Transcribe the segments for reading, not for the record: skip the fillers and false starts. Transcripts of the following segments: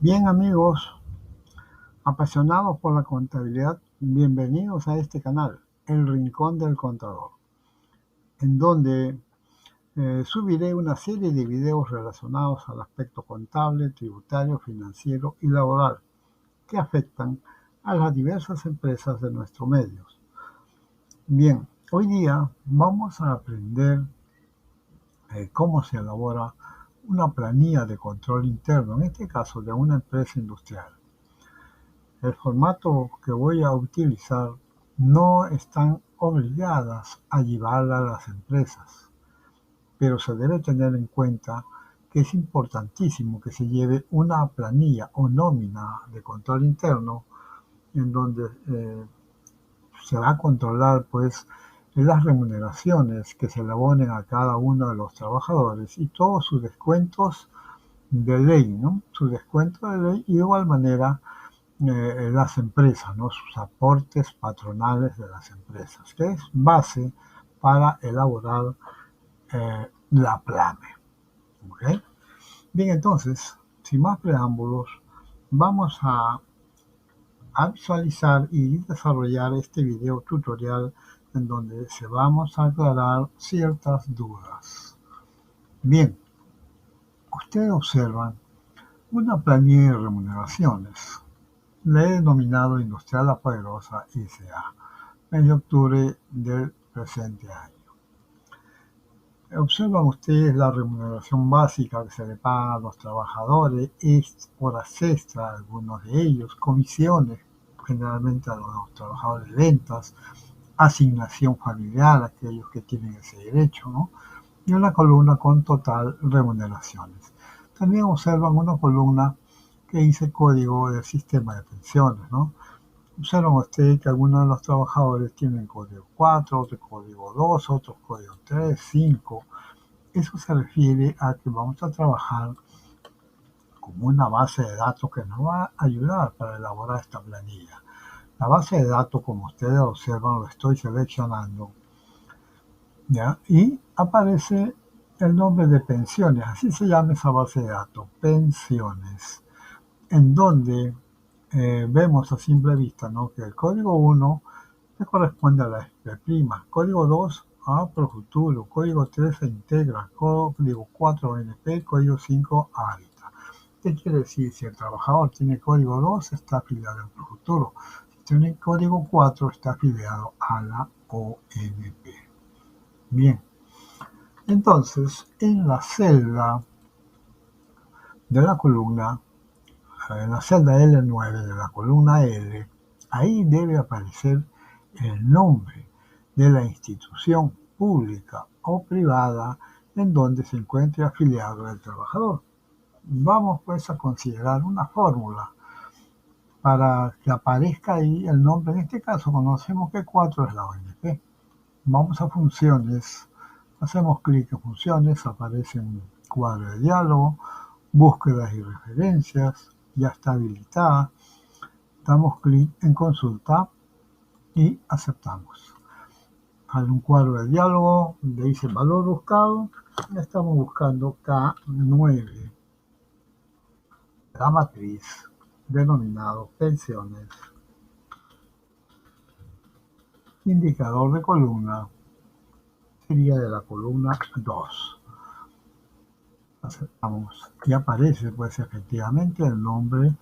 Bien amigos, apasionados por la contabilidad, bienvenidos a este canal, El Rincón del Contador, en donde subiré una serie de videos relacionados al aspecto contable, tributario, financiero y laboral que afectan a las diversas empresas de nuestro medio. Bien, hoy día vamos a aprender cómo se elabora una planilla de control interno, en este caso de una empresa industrial. El formato que voy a utilizar no están obligadas a llevarla a las empresas, pero se debe tener en cuenta que es importantísimo que se lleve una planilla o nómina de control interno en donde se va a controlar pues las remuneraciones que se le abonen a cada uno de los trabajadores y todos sus descuentos de ley, ¿no? Sus descuentos de ley y de igual manera las empresas, ¿no? Sus aportes patronales de las empresas, que es base para elaborar la PLANE. ¿Okay? Bien, entonces, sin más preámbulos, vamos a visualizar y desarrollar este video tutorial en donde se vamos a aclarar ciertas dudas. Bien, ustedes observan una planilla de remuneraciones. La he denominado Industrial La Poderosa S.A. mes de octubre del presente año. Observan ustedes la remuneración básica que se le paga a los trabajadores, horas extra, algunos de ellos, comisiones, generalmente a los trabajadores de ventas, asignación familiar, aquellos que tienen ese derecho, ¿no? Y una columna con total remuneraciones. También observan una columna que dice código del sistema de pensiones, ¿no? Observan ustedes que algunos de los trabajadores tienen código 4, otros código 2, otros código 3, 5. Eso se refiere a que vamos a trabajar con una base de datos que nos va a ayudar para elaborar esta planilla. La base de datos, como ustedes observan, lo estoy seleccionando, ¿ya? Y aparece el nombre de pensiones, así se llama esa base de datos, pensiones, en donde vemos a simple vista, ¿no? Que el código 1 le corresponde a la FP', código 2 a Profuturo, código 3 a Integra, código 4 a ONP, código 5 a Hábitat. ¿Qué quiere decir? Si el trabajador tiene código 2, está afiliado al Profuturo. Si tiene código 4, está afiliado a la ONP. Bien, entonces en la celda de la columna, en la celda L9 de la columna L, ahí debe aparecer el nombre de la institución pública o privada en donde se encuentre afiliado el trabajador. Vamos pues a considerar una fórmula para que aparezca ahí el nombre. En este caso conocemos que 4 es la ONP. Vamos a funciones, hacemos clic en funciones, aparece un cuadro de diálogo, búsquedas y referencias, ya está habilitada. Damos clic en consulta y aceptamos. Hay un cuadro de diálogo donde dice valor buscado. Estamos buscando K9, la matriz denominado pensiones, indicador de columna sería de la columna 2. Aceptamos y aparece pues efectivamente el nombre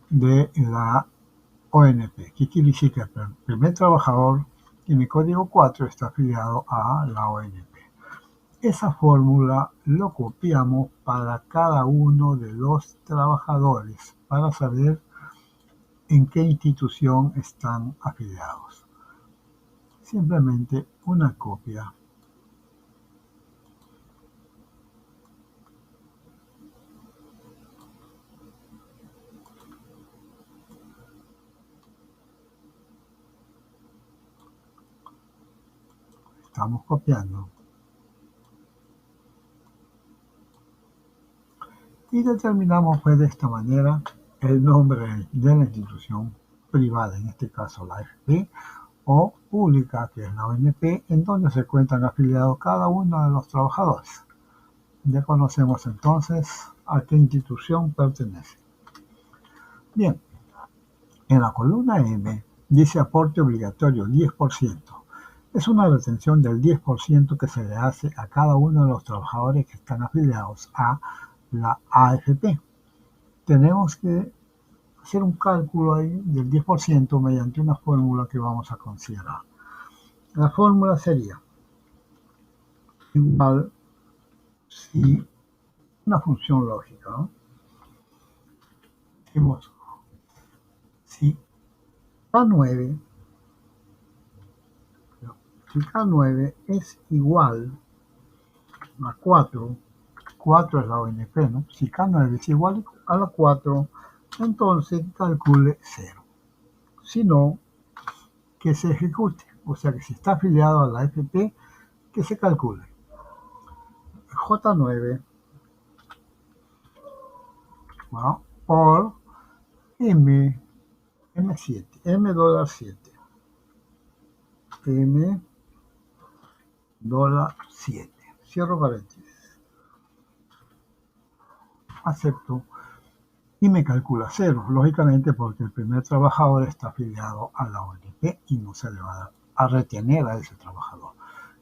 de la ONP, que quiere decir que el primer trabajador tiene código 4, está afiliado a la ONP. Esa fórmula lo copiamos para cada uno de los trabajadores para saber en qué institución están afiliados. Simplemente una copia. Estamos copiando. Y determinamos pues de esta manera el nombre de la institución privada, en este caso la AFP, o pública, que es la ONP, en donde se encuentran afiliados cada uno de los trabajadores. Ya conocemos entonces a qué institución pertenece. Bien, en la columna M dice aporte obligatorio 10%. Es una retención del 10% que se le hace a cada uno de los trabajadores que están afiliados a la AFP. Tenemos que hacer un cálculo ahí del 10% mediante una fórmula que vamos a considerar. La fórmula sería igual si una función lógica, ¿no? Decimos, si K9, si K9 es igual a 4, 4 es la ONP, ¿no? Si K9 es igual a la 4, entonces calcule 0. Si no, que se ejecute. O sea que si está afiliado a la AFP, que se calcule. J9, ¿no? Por M7, M dólar 7, M dólar 7. Cierro paréntesis. Acepto y me calcula 0, lógicamente porque el primer trabajador está afiliado a la ONP y no se le va a retener a ese trabajador.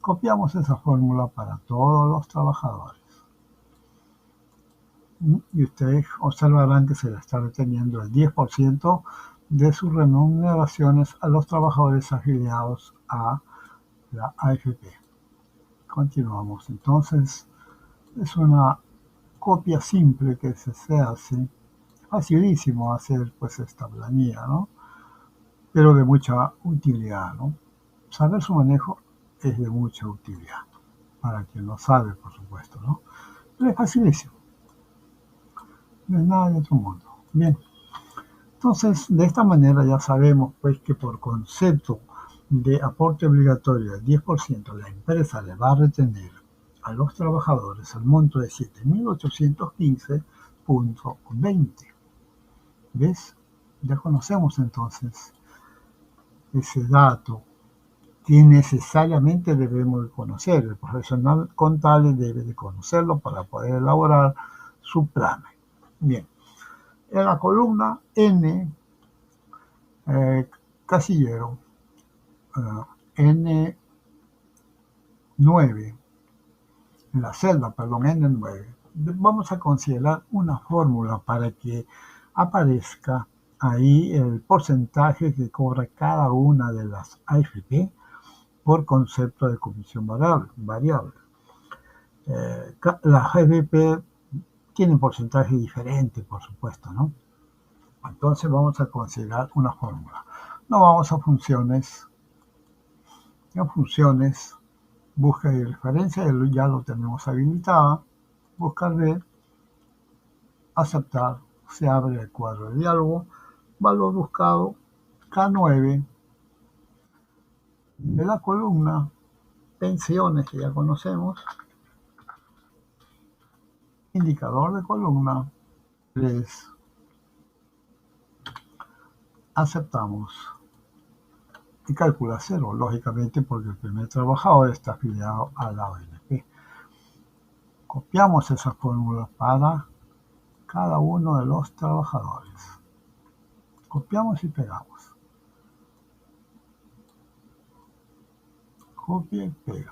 Copiamos esa fórmula para todos los trabajadores. Y ustedes observarán que se le está reteniendo el 10% de sus remuneraciones a los trabajadores afiliados a la AFP. Continuamos. Entonces, es una copia simple que se hace. Facilísimo hacer pues esta planilla, ¿no? Pero de mucha utilidad, ¿no? Saber su manejo es de mucha utilidad. Para quien lo sabe, por supuesto, ¿no? Pero es facilísimo. No es nada de otro mundo. Bien. Entonces, de esta manera ya sabemos pues que por concepto de aporte obligatorio del 10%, la empresa le va a retener a los trabajadores el monto de 7.815.20. ¿Ves? Ya conocemos entonces ese dato que necesariamente debemos de conocer. El profesional contable debe de conocerlo para poder elaborar su plan. Bien. En la columna N, casillero, N9, en la celda, perdón, N9, vamos a considerar una fórmula para que aparezca ahí el porcentaje que cobra cada una de las AFP por concepto de comisión variable. Las AFP tienen porcentaje diferente, por supuesto, ¿no? Entonces vamos a considerar una fórmula. No vamos a funciones. En funciones, búsqueda y referencia, ya lo tenemos habilitada. Buscar ver, aceptar, se abre el cuadro de diálogo. Valor buscado K9 de la columna pensiones que ya conocemos. Indicador de columna 3. Aceptamos y calcula 0, lógicamente porque el primer trabajador está afiliado a la ONP. Copiamos esa fórmula para cada uno de los trabajadores. Copiamos y pegamos. Copia y pega.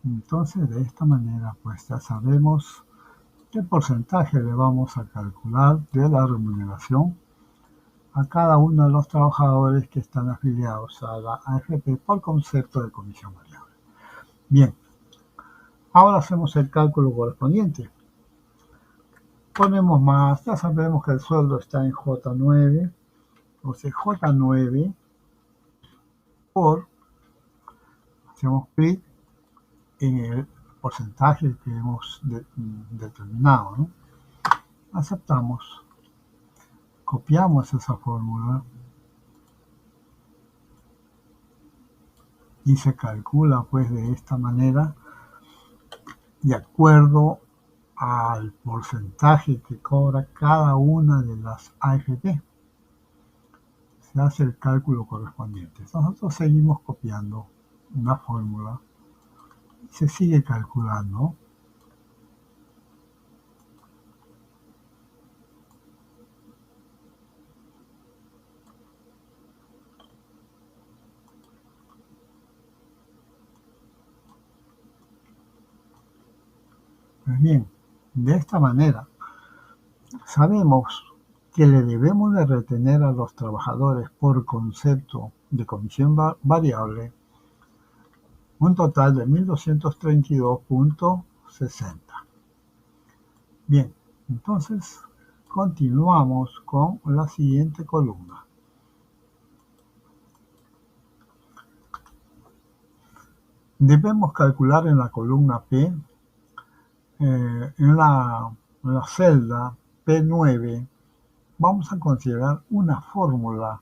Entonces, de esta manera, pues ya sabemos qué porcentaje le vamos a calcular de la remuneración a cada uno de los trabajadores que están afiliados a la AFP por concepto de comisión variable. Bien, ahora hacemos el cálculo correspondiente. Ponemos más, ya sabemos que el sueldo está en J9, entonces J9 por, hacemos clic en el porcentaje que hemos determinado, ¿no? Aceptamos, copiamos esa fórmula y se calcula pues de esta manera de acuerdo al porcentaje que cobra cada una de las AFP. se hace el cálculo correspondiente. Nosotros seguimos copiando una fórmula y se sigue calculando. Pues bien, de esta manera sabemos que le debemos de retener a los trabajadores por concepto de comisión variable un total de 1.232.60. Bien, entonces continuamos con la siguiente columna. Debemos calcular en la columna P, en la celda P9, vamos a considerar una fórmula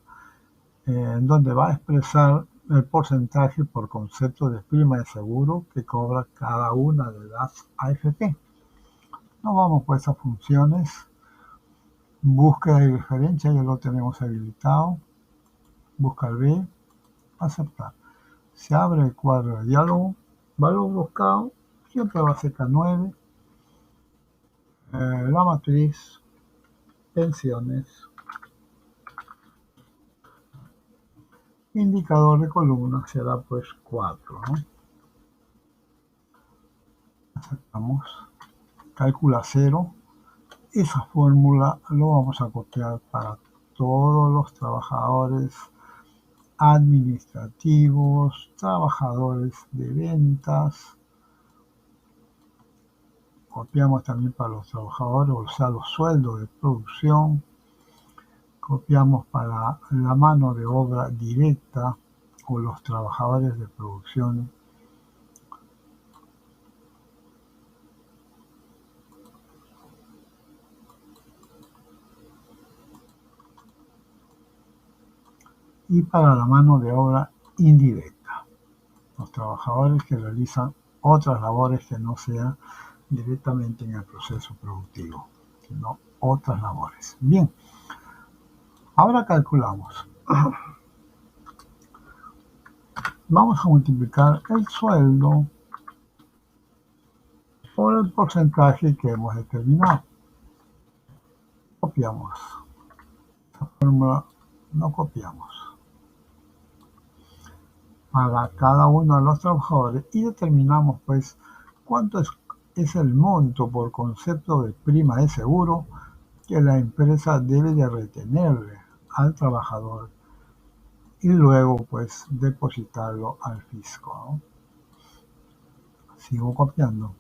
en donde va a expresar el porcentaje por concepto de prima de seguro que cobra cada una de las AFP. Nos vamos pues a funciones, búsqueda y referencia, ya lo tenemos habilitado, buscar B, aceptar. Se abre el cuadro de diálogo, valor buscado, siempre va a ser K9, la matriz, pensiones, indicador de columna será pues 4, ¿no? Aceptamos, calcula 0, esa fórmula lo vamos a copiar para todos los trabajadores administrativos, trabajadores de ventas, copiamos también para los trabajadores, o sea, los sueldos de producción, copiamos para la mano de obra directa o los trabajadores de producción. Y para la mano de obra indirecta, los trabajadores que realizan otras labores que no sean directamente en el proceso productivo, sino otras labores. Bien, ahora calculamos. Vamos a multiplicar el sueldo por el porcentaje que hemos determinado. Copiamos. Esta fórmula no copiamos para cada uno de los trabajadores y determinamos pues cuánto es el monto por concepto de prima de seguro que la empresa debe de retenerle al trabajador y luego pues depositarlo al fisco, ¿no? Sigo copiando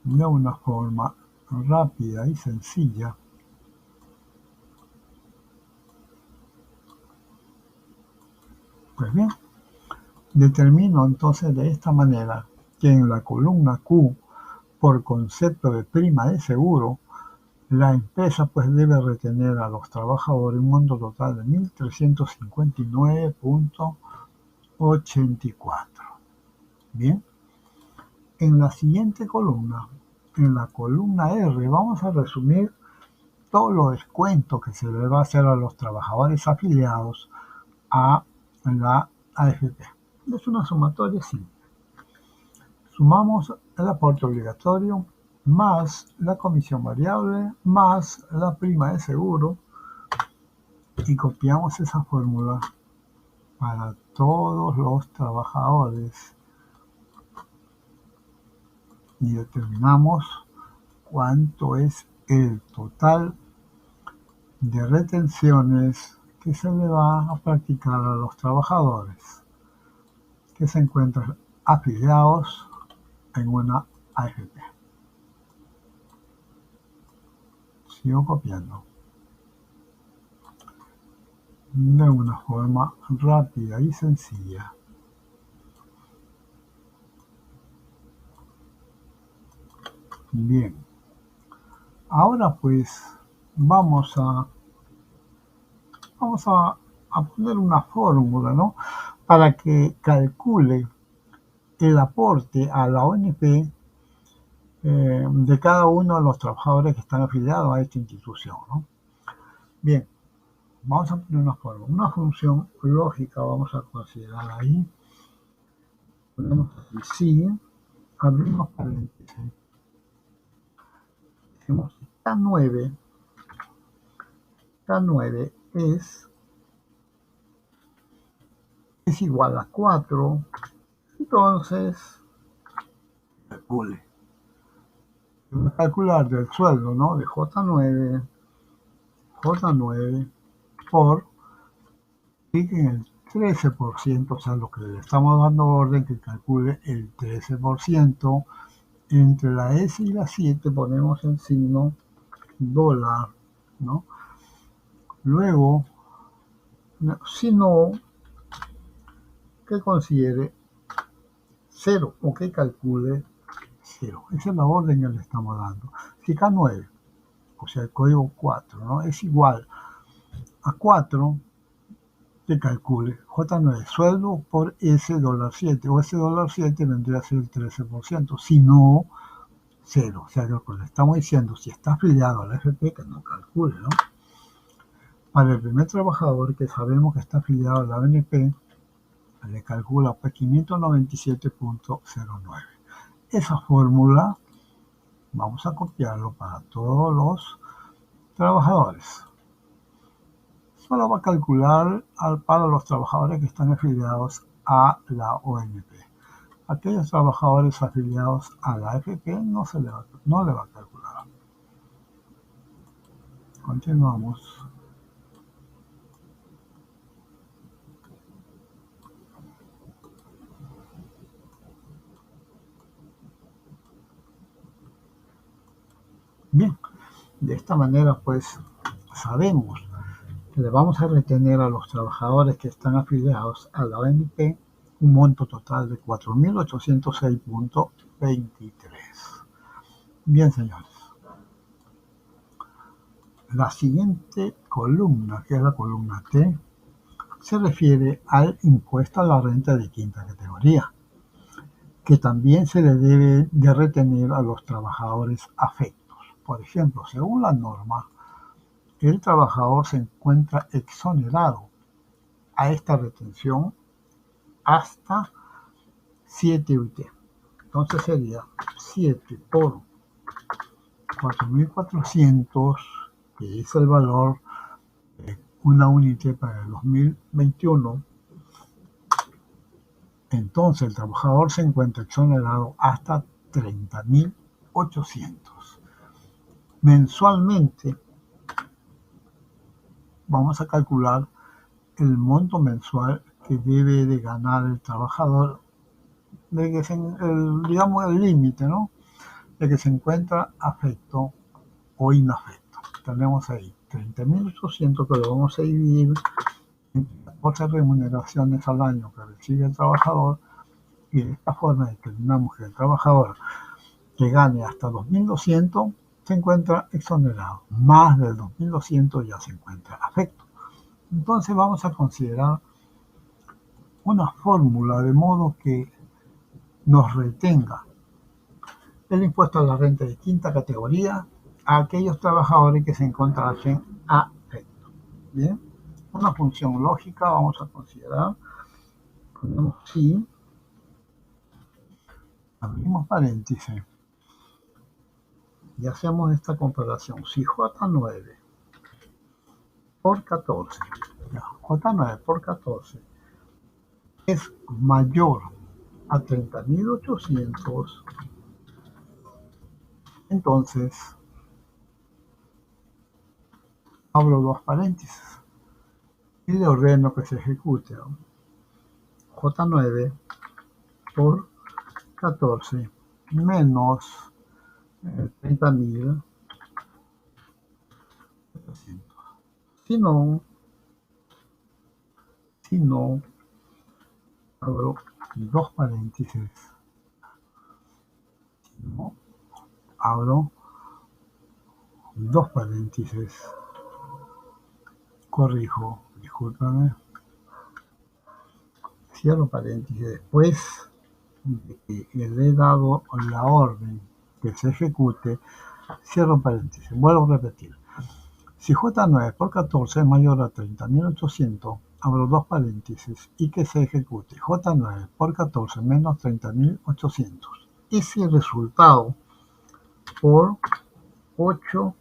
de una forma rápida y sencilla. Pues bien, determino entonces de esta manera que en la columna Q, por concepto de prima de seguro, la empresa pues debe retener a los trabajadores un monto total de 1.359.84. Bien, en la siguiente columna, en la columna R, vamos a resumir todos los descuentos que se le va a hacer a los trabajadores afiliados a la AFP. Es una sumatoria simple. Sumamos el aporte obligatorio más la comisión variable más la prima de seguro y copiamos esa fórmula para todos los trabajadores y determinamos cuánto es el total de retenciones que se le va a practicar a los trabajadores que se encuentran afiliados en una AFP. Sigo copiando de una forma rápida y sencilla. Bien, ahora pues vamos a poner una fórmula, ¿no? Para que calcule el aporte a la ONP de cada uno de los trabajadores que están afiliados a esta institución, ¿no? Bien, vamos a poner una forma. Una función lógica vamos a considerar ahí. Ponemos aquí sí, abrimos paréntesis. Decimos K9 es igual a 4. Entonces, calcule. Voy a calcular del sueldo, ¿no? De J9 por clic en el 13%, o sea, lo que le estamos dando orden que calcule el 13%. Entre la S y la 7 ponemos el signo dólar, ¿no? Luego, si no, que considere 0 o que calcule 0. Esa es la orden que le estamos dando. Si K9, o sea, el código 4, ¿no? Es igual a 4, que calcule J9 sueldo por S dólar 7, o S dólar 7 vendría a ser el 13%, si no, 0. O sea, lo que le estamos diciendo, si está afiliado a la FP, que no calcule, ¿no? Para el primer trabajador que sabemos que está afiliado a la BNP, le calcula pues 597.09. Esa fórmula vamos a copiarlo para todos los trabajadores. Solo va a calcular para los trabajadores que están afiliados a la ONP. Aquellos trabajadores afiliados a la AFP no le va a calcular. Continuamos. Bien, de esta manera pues sabemos que le vamos a retener a los trabajadores que están afiliados a la ONP un monto total de 4.806.23. Bien, señores. La siguiente columna, que es la columna T, se refiere al impuesto a la renta de quinta categoría, que también se le debe de retener a los trabajadores afectos. Por ejemplo, según la norma, el trabajador se encuentra exonerado a esta retención hasta 7 UT. Entonces sería 7 por 4.400, que es el valor de una unidad para el 2021. Entonces el trabajador se encuentra exonerado hasta 30.800. Mensualmente vamos a calcular el monto mensual que debe de ganar el trabajador, de que digamos el límite, ¿no? De que se encuentra afecto o inafecto. Tenemos ahí 30.800 que lo vamos a dividir en 14 remuneraciones al año que recibe el trabajador, y de esta forma determinamos que el trabajador que gane hasta 2.200 se encuentra exonerado, más del 2.200 ya se encuentra afecto. Entonces vamos a considerar una fórmula de modo que nos retenga el impuesto a la renta de quinta categoría a aquellos trabajadores que se encontrasen afectos. Bien, una función lógica vamos a considerar. Ponemos sí, abrimos paréntesis y hacemos esta comparación. Si J9 por 14, J9 por 14 es mayor a 30.800, entonces abro dos paréntesis y le ordeno que se ejecute J9 por 14 menos 30.800. Si no, abro dos paréntesis. Si no, abro dos paréntesis. Corrijo, discúlpame. Cierro paréntesis. Después de que le he dado la orden que se ejecute, cierro paréntesis. Vuelvo a repetir. Si J9 por 14 es mayor a 30.800, abro dos paréntesis y que se ejecute J9 por 14 menos 30.800. Y si el resultado por 8%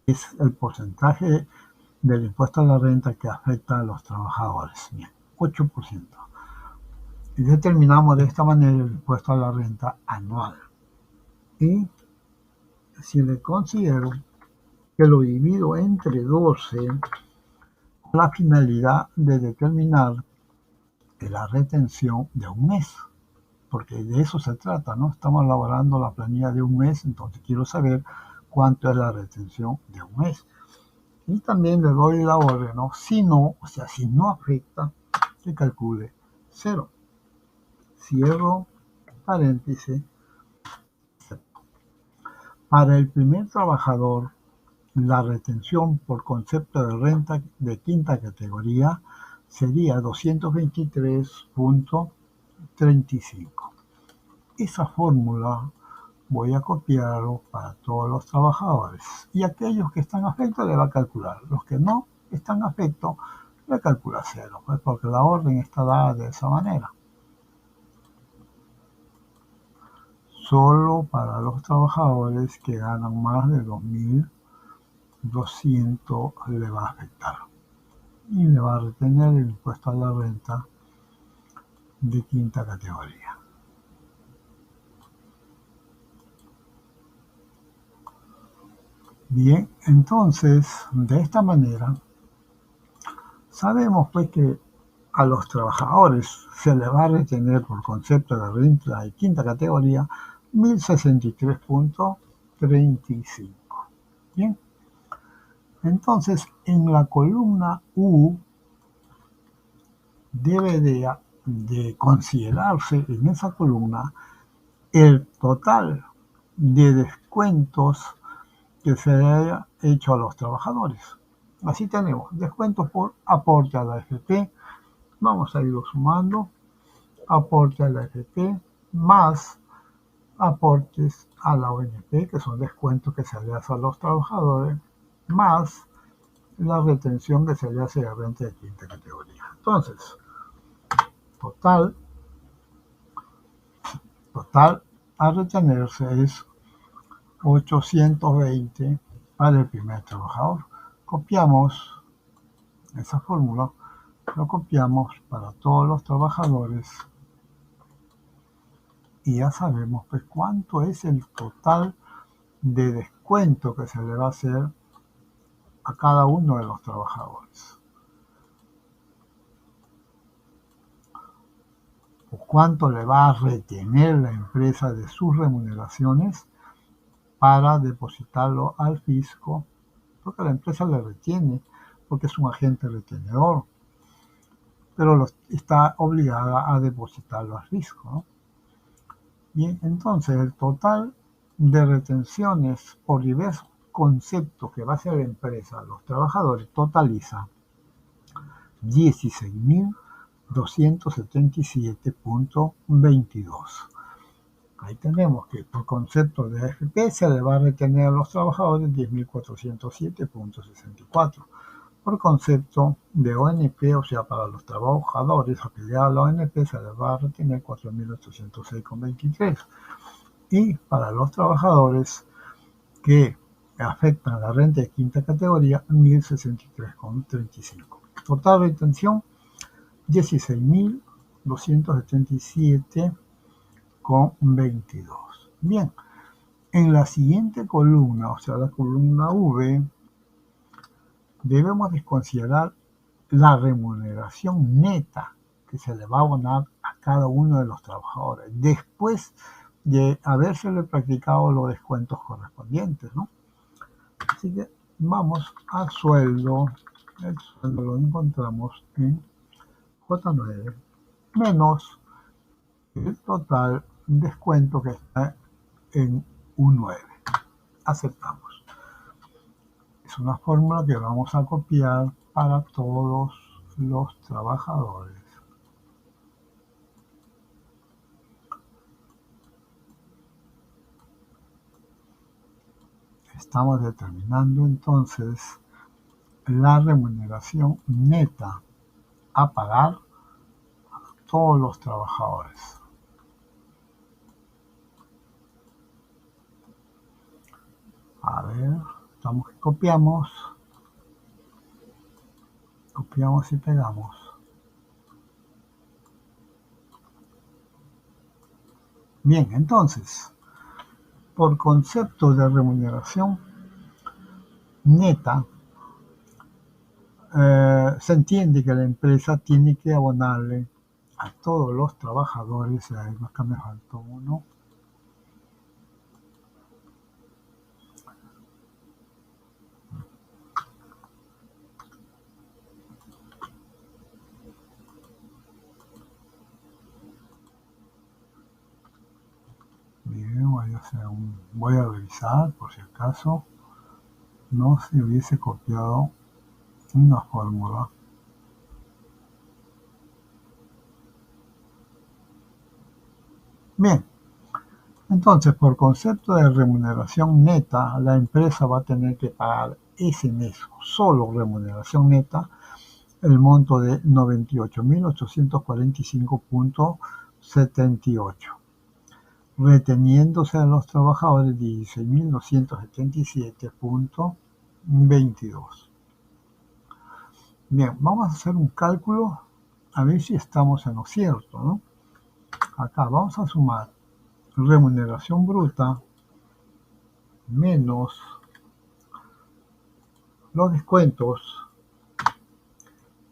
es el porcentaje del impuesto a la renta que afecta a los trabajadores. Bien, 8%. Y determinamos de esta manera el impuesto a la renta anual. Y si le considero que lo divido entre 12, con la finalidad de determinar la retención de un mes, porque de eso se trata, ¿no? Estamos elaborando la planilla de un mes, entonces quiero saber cuánto es la retención de un mes. Y también le doy la orden, ¿no? Si no, o sea, si no afecta, que calcule 0. Cierro paréntesis. Para el primer trabajador, la retención por concepto de renta de quinta categoría sería 223.35. Esa fórmula voy a copiarlo para todos los trabajadores. Y aquellos que están afectos le va a calcular. Los que no están afectos le calcula 0, pues porque la orden está dada de esa manera. Solo para los trabajadores que ganan más de 2.200 le va a afectar. Y le va a retener el impuesto a la renta de quinta categoría. Bien, entonces, de esta manera, sabemos pues que a los trabajadores se les va a retener por concepto de renta de quinta categoría 1.063.35. Bien, entonces en la columna U debe de considerarse en esa columna el total de descuentos que se haya hecho a los trabajadores. Así tenemos descuentos por aporte a la AFP, vamos a irlo sumando, aporte a la AFP más aportes a la ONP, que son descuentos que se le hace a los trabajadores, más la retención que se le hace de renta de quinta categoría. Entonces, total a retenerse es 820 para el primer trabajador. Copiamos esa fórmula, lo copiamos para todos los trabajadores y ya sabemos pues cuánto es el total de descuento que se le va a hacer a cada uno de los trabajadores. O cuánto le va a retener la empresa de sus remuneraciones para depositarlo al fisco, porque la empresa le retiene, porque es un agente retenedor, pero está obligada a depositarlo al fisco, ¿no? Bien, entonces el total de retenciones por diversos conceptos que va a hacer la empresa a los trabajadores totaliza 16.277.22. Ahí tenemos que por concepto de AFP se le va a retener a los trabajadores 10.407.64. Por concepto de ONP, o sea, para los trabajadores afiliados a la ONP se les va a retener 4.806.23. Y para los trabajadores que afectan la renta de quinta categoría, 1.063.35. Total retención, 16.277.22. Bien, en la siguiente columna, o sea, la columna V, debemos desconsiderar la remuneración neta que se le va a abonar a cada uno de los trabajadores después de habérsele practicado los descuentos correspondientes, ¿no? Así que vamos a sueldo. El sueldo lo encontramos en J9 menos el total descuento que está en U9. Aceptamos. Es una fórmula que vamos a copiar para todos los trabajadores. Estamos determinando entonces la remuneración neta a pagar a todos los trabajadores. A ver, estamos que copiamos y pegamos. Bien, entonces, por concepto de remuneración neta, se entiende que la empresa tiene que abonarle a todos los trabajadores, acá me faltó uno, bien, voy a revisar por si acaso no se hubiese copiado una fórmula. Bien, entonces por concepto de remuneración neta, la empresa va a tener que pagar ese mes, solo remuneración neta, el monto de 98.845.78, reteniéndose a los trabajadores 16.277.22. Bien, vamos a hacer un cálculo a ver si estamos en lo cierto, ¿no? Acá vamos a sumar remuneración bruta menos los descuentos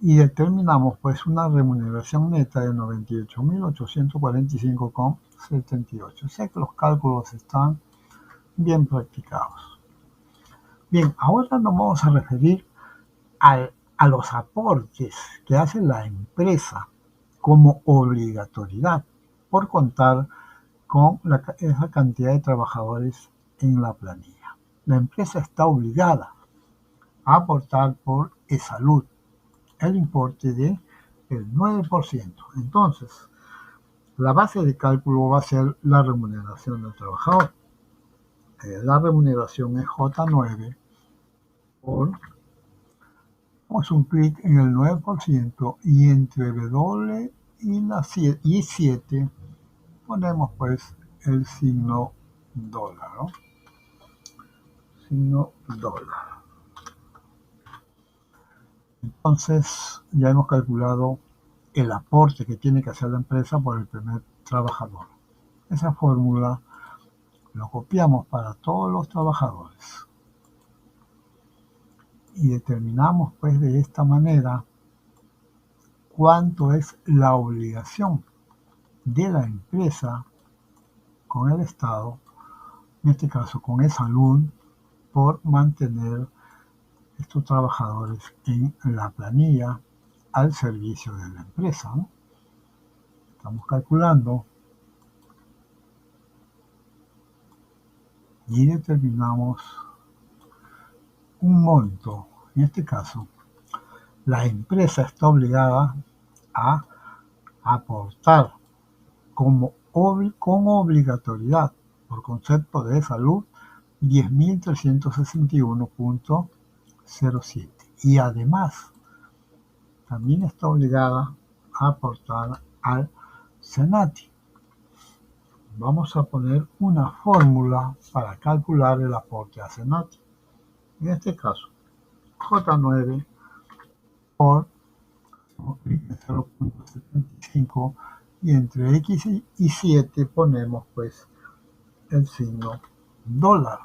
y determinamos pues una remuneración neta de 98.845,78. Sé que los cálculos están bien practicados. Bien, ahora nos vamos a referir a los aportes que hace la empresa como obligatoriedad por contar con esa cantidad de trabajadores en la planilla. La empresa está obligada a aportar por e-salud el importe de el 9%. Entonces, la base de cálculo va a ser la remuneración del trabajador. La remuneración es J9 por, vamos un clic en el 9% y entre W y 7 ponemos pues el signo dólar, ¿no? Signo dólar. Entonces ya hemos calculado el aporte que tiene que hacer la empresa por el primer trabajador. Esa fórmula lo copiamos para todos los trabajadores y determinamos pues de esta manera cuánto es la obligación de la empresa con el Estado, en este caso con e-salud, por mantener estos trabajadores en la planilla al servicio de la empresa, ¿no? Estamos calculando y determinamos un monto. En este caso, la empresa está obligada a aportar con obligatoriedad por concepto de salud 10.361.07 y además también está obligada a aportar al SENATI. Vamos a poner una fórmula para calcular el aporte a SENATI. En este caso, J9 por 0.75 y entre X y 7 ponemos pues el signo dólar.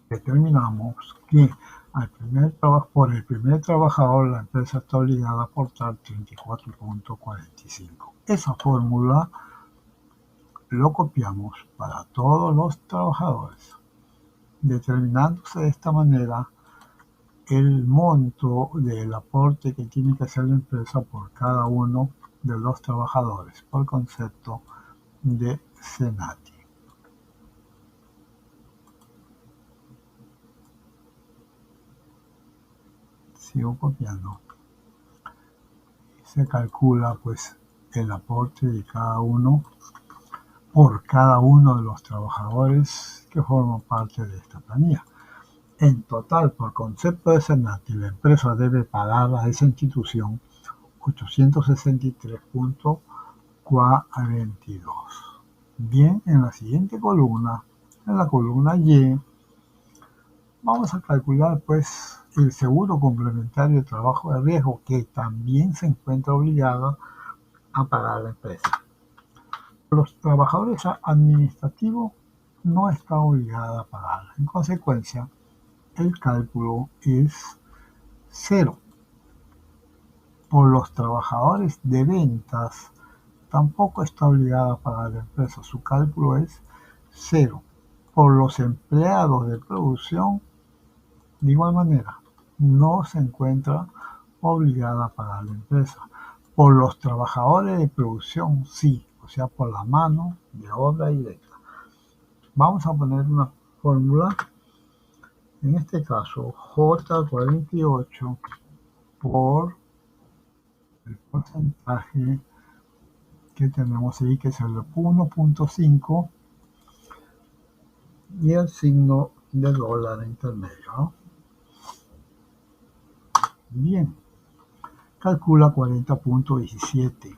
Determinamos que por el primer trabajador la empresa está obligada a aportar 34.45. Esa fórmula lo copiamos para todos los trabajadores, determinándose de esta manera el monto del aporte que tiene que hacer la empresa por cada uno de los trabajadores por concepto de SENATI. Sigo copiando. Se calcula pues el aporte de cada uno por cada uno de los trabajadores que forman parte de esta planilla. En total, por concepto de SENATI, la empresa debe pagar a esa institución 863.42. Bien, en la siguiente columna, en la columna Y, vamos a calcular pues el seguro complementario de trabajo de riesgo que también se encuentra obligada a pagar la empresa. Los trabajadores administrativos no está obligada a pagar. En consecuencia, el cálculo es cero. Por los trabajadores de ventas tampoco está obligada a pagar la empresa. Su cálculo es cero. Por los empleados de producción, de igual manera, no se encuentra obligada a pagar la empresa. Por los trabajadores de producción, sí, o sea, por la mano de obra directa. Vamos a poner una fórmula, en este caso, J48 por el porcentaje que tenemos ahí, que es el 1.5 y el signo de dólar intermedio, ¿no? Bien, calcula 40.17.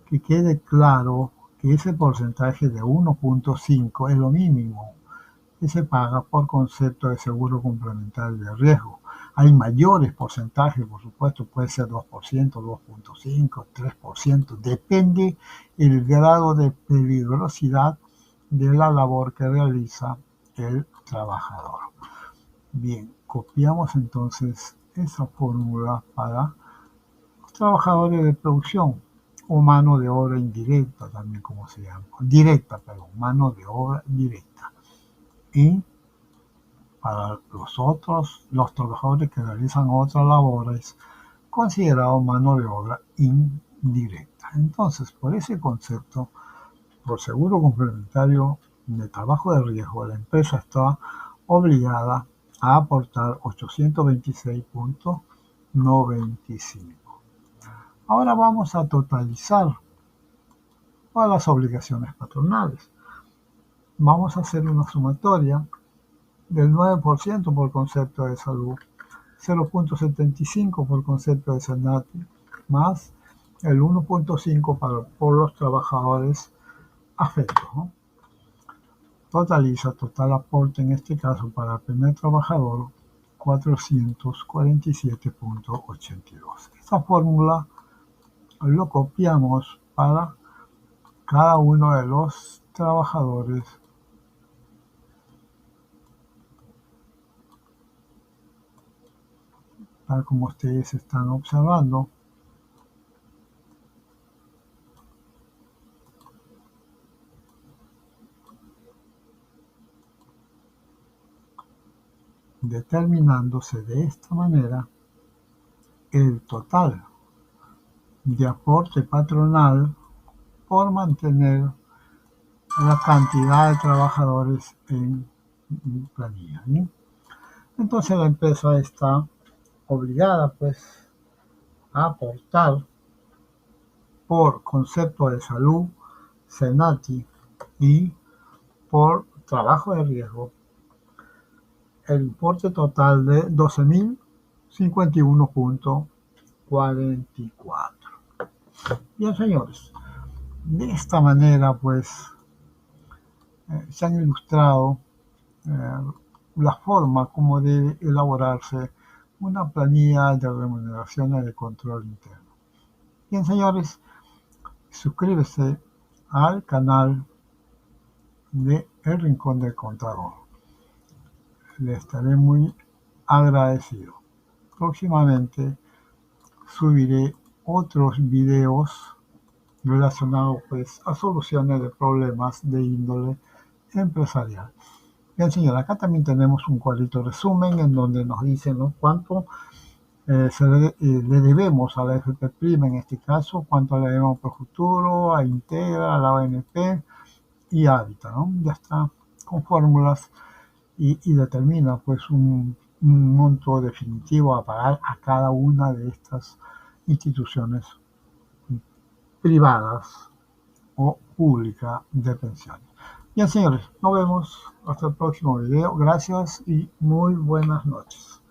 Que quede claro que ese porcentaje de 1.5 es lo mínimo que se paga por concepto de seguro complementario de riesgo. Hay mayores porcentajes, por supuesto, puede ser 2%, 2.5, 3%, depende el grado de peligrosidad de la labor que realiza el trabajador. Bien, copiamos entonces esa fórmula para los trabajadores de producción o mano de obra indirecta, también como se llama, directa, perdón, mano de obra directa. Y para los trabajadores que realizan otras labores, considerados mano de obra indirecta. Entonces, por ese concepto, por seguro complementario de trabajo de riesgo, la empresa está obligada a aportar 826.95. Ahora vamos a totalizar todas las obligaciones patronales. Vamos a hacer una sumatoria del 9% por concepto de salud, 0.75 por concepto de SENATI, más el 1.5 por los trabajadores afectos, ¿no? Totaliza total aporte en este caso para el primer trabajador 447.82. Esta fórmula lo copiamos para cada uno de los trabajadores tal como ustedes están observando. Determinándose de esta manera el total de aporte patronal por mantener la cantidad de trabajadores en planilla, ¿sí? Entonces la empresa está obligada pues a aportar por concepto de salud, SENATI y por trabajo de riesgo el importe total de 12.051.44. Bien, señores, de esta manera pues se han ilustrado la forma como debe elaborarse una planilla de remuneraciones de control interno. Bien, señores, suscríbase al canal de El Rincón del Contador. Le estaré muy agradecido. Próximamente subiré otros videos relacionados pues a soluciones de problemas de índole empresarial. Bien, señor, acá también tenemos un cuadrito resumen en donde nos dicen, ¿no?, cuánto le debemos a la FP Prima en este caso, cuánto le debemos por futuro, a Integra, a la ONP y a Hábitat, ¿no? Ya está con fórmulas y determina pues un monto definitivo a pagar a cada una de estas instituciones privadas o pública de pensiones. Bien, señores, nos vemos hasta el próximo video. Gracias y muy buenas noches.